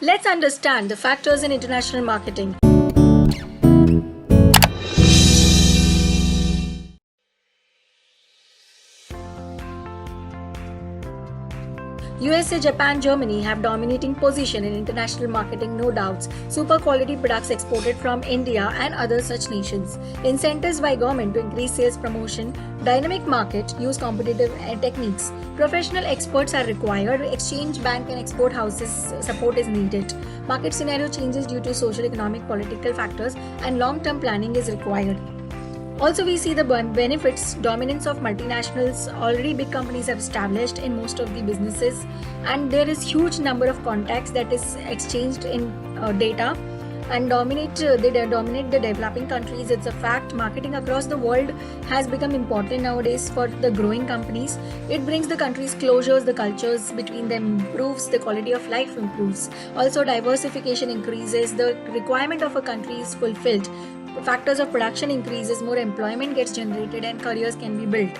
Let's understand the factors in international marketing. USA, Japan, Germany have dominating position in international marketing, no doubts. Super quality products exported from India and other such nations. Incentives by government to increase sales promotion. Dynamic market use competitive techniques. Professional experts are required. Exchange bank and export houses support is needed. Market scenario changes due to social, economic, political factors, and long-term planning is required. Also, we see the benefits, dominance of multinationals. Already big companies have established in most of the businesses, and there is huge number of contacts that is exchanged in data, and they dominate the developing countries. It's a fact. Marketing across the world has become important nowadays for the growing companies. It brings the countries closures, the cultures between them improves, the quality of life improves. Also, diversification increases, the requirement of a country is fulfilled. Factors of production increases, more employment gets generated, and careers can be built.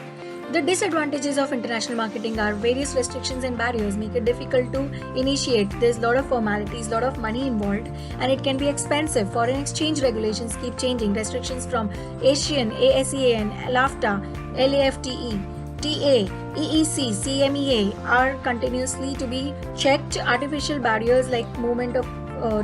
The disadvantages of international marketing are various restrictions and barriers make it difficult to initiate. There's a lot of formalities, a lot of money involved, and it can be expensive. Foreign exchange regulations keep changing. Restrictions from ASEAN, ASEAN, LAFTA, LAFTE, TA, EEC, CMEA are continuously to be checked. Artificial barriers like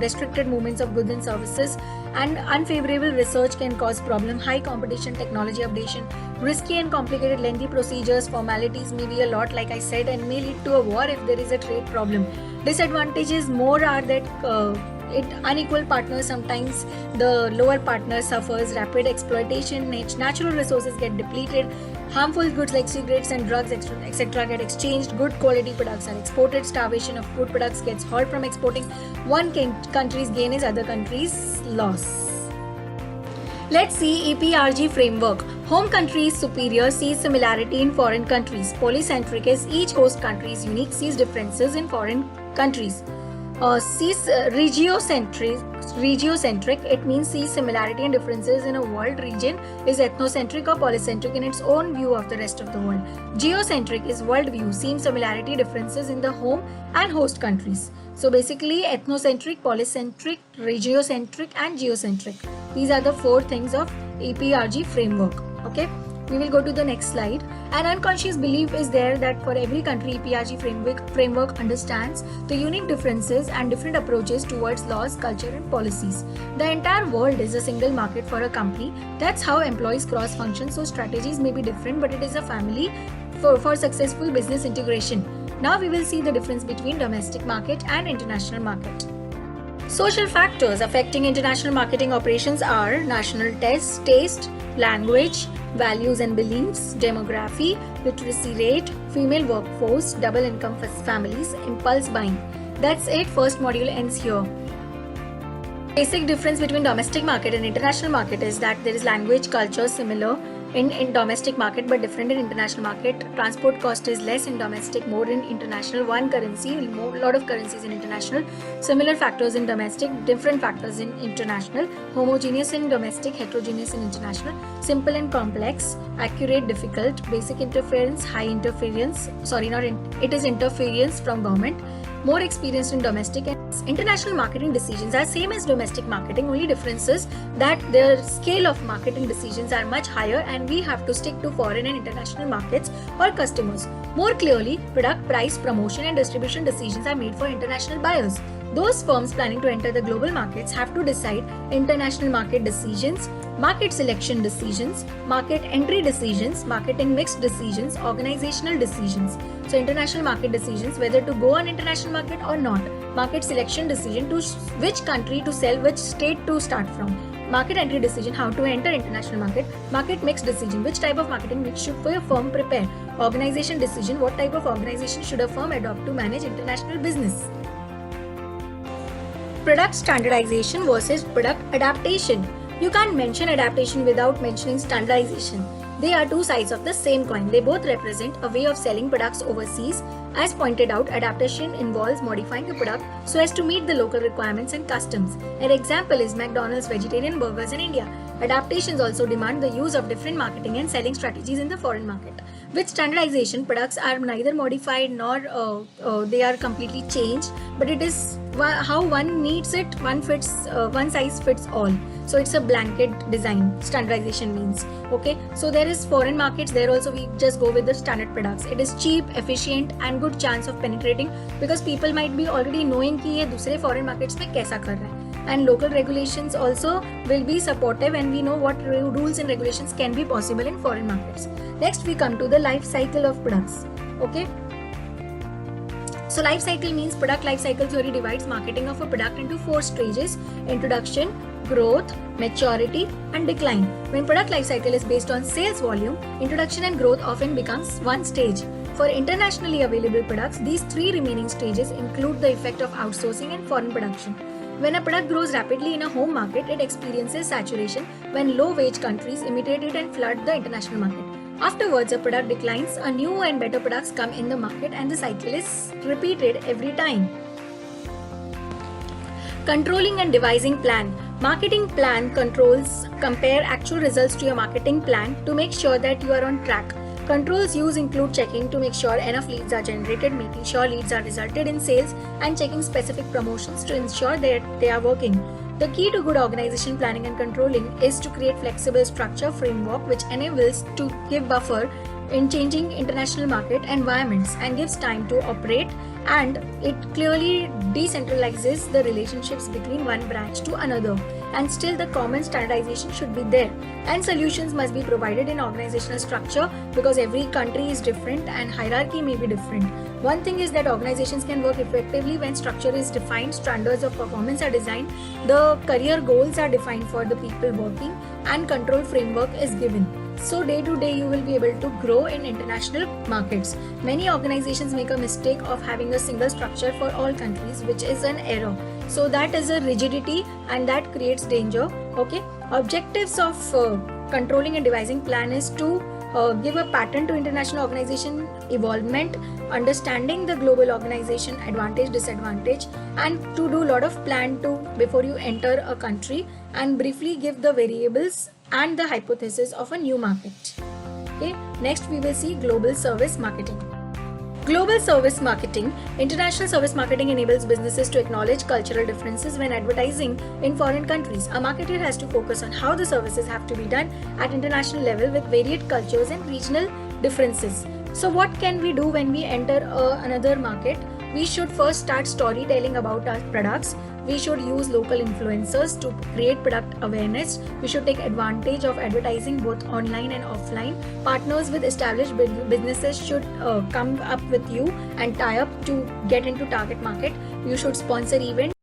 restricted movements of goods and services and unfavorable research can cause problem. High competition, technology updation, risky and complicated, lengthy procedures, formalities may be a lot, like I said, and may lead to a war if there is a trade problem. Disadvantages more are that unequal partners, sometimes the lower partner suffers rapid exploitation, natural resources get depleted, harmful goods like cigarettes and drugs etc. get exchanged, good quality products are exported, starvation of good products gets halt from exporting. One country's gain is other country's loss. Let's see EPRG framework. Home country is superior, sees similarity in foreign countries. Polycentric is each host country is unique, sees differences in foreign countries. Sees regiocentric, it means sees similarity and differences in a world. Region is ethnocentric or polycentric in its own view of the rest of the world. Geocentric is world view, seeing similarity, differences in the home and host countries. So basically ethnocentric, polycentric, regiocentric and geocentric. These are the four things of EPRG framework. Okay. We will go to the next slide. An unconscious belief is there that for every country, EPRG framework understands the unique differences and different approaches towards laws, culture and policies. The entire world is a single market for a company. That's how employees cross function. So strategies may be different, but it is a family for successful business integration. Now we will see the difference between domestic market and international market. Social factors affecting international marketing operations are national taste, language, values and beliefs, demography, literacy rate, female workforce, double income families, impulse buying. That's it. First module ends here. Basic difference between domestic market and international market is that there is language, culture similar in domestic market but different in international market. Transport cost is less in domestic, more in international. One currency, lot of currencies in international. Similar factors in domestic, different factors in international. Homogeneous in domestic, heterogeneous in international. Simple and complex, accurate, difficult. Basic interference, high interference. It is interference from government. More experienced in domestic and international marketing decisions are same as domestic marketing. Only difference is that their scale of marketing decisions are much higher and we have to stick to foreign and international markets or customers. More clearly, product, price, promotion and distribution decisions are made for international buyers. Those firms planning to enter the global markets have to decide international market decisions, market selection decisions, market entry decisions, marketing mix decisions, organizational decisions. So international market decisions, whether to go on international market or not. Market selection decision, to which country to sell, which state to start from. Market entry decision, how to enter international market. Market mix decision, which type of marketing mix should a firm prepare. Organization decision, what type of organization should a firm adopt to manage international business. Product standardization versus product adaptation. You can't mention adaptation without mentioning standardization. They are two sides of the same coin. They both represent a way of selling products overseas. As pointed out, adaptation involves modifying a product so as to meet the local requirements and customs. An example is McDonald's vegetarian burgers in India. Adaptations also demand the use of different marketing and selling strategies in the foreign market. With standardization, products are neither modified nor they are completely changed, but it is how one needs it. One size fits all. So it's a blanket design. Standardization means, okay. So there is foreign markets. There also we just go with the standard products. It is cheap, efficient, and good chance of penetrating because people might be already knowing कि ये दूसरे foreign markets में कैसा कर रहा है. And local regulations also will be supportive, and we know what rules and regulations can be possible in foreign markets. Next, we come to the life cycle of products. Okay. So life cycle means product life cycle theory divides marketing of a product into 4 stages: introduction, growth, maturity, and decline. When product life cycle is based on sales volume, introduction and growth often becomes one stage. For internationally available products, these 3 remaining stages include the effect of outsourcing and foreign production. When a product grows rapidly in a home market, it experiences saturation when low-wage countries imitate it and flood the international market. Afterwards, a product declines, a new and better products come in the market, and the cycle is repeated every time. Controlling and devising plan. Marketing plan compare actual results to your marketing plan to make sure that you are on track. Controls used include checking to make sure enough leads are generated, making sure leads are resulted in sales, and checking specific promotions to ensure that they are working. The key to good organization planning and controlling is to create flexible structure framework which enables to give buffer in changing international market environments and gives time to operate, and it clearly decentralizes the relationships between one branch to another. And still the common standardization should be there, and solutions must be provided in organizational structure because every country is different and hierarchy may be different. One thing is that organizations can work effectively when structure is defined, standards of performance are designed, the career goals are defined for the people working, and control framework is given. So day to day you will be able to grow in international markets. Many organizations make a mistake of having a single structure for all countries, which is an error. So that is a rigidity and that creates danger. Okay. Objectives of controlling and devising plan is to give a pattern to international organization evolvement, understanding the global organization advantage, disadvantage, and to do a lot of plan to before you enter a country, and briefly give the variables and the hypothesis of a new market. Okay. Next we will see global service marketing. Global service marketing. International service marketing enables businesses to acknowledge cultural differences when advertising in foreign countries. A marketer has to focus on how the services have to be done at international level with varied cultures and regional differences. So what can we do when we enter another market? We should first start storytelling about our products. We should use local influencers to create product awareness. We should take advantage of advertising both online and offline. Partners with established businesses should come up with you and tie up to get into target market. You should sponsor events.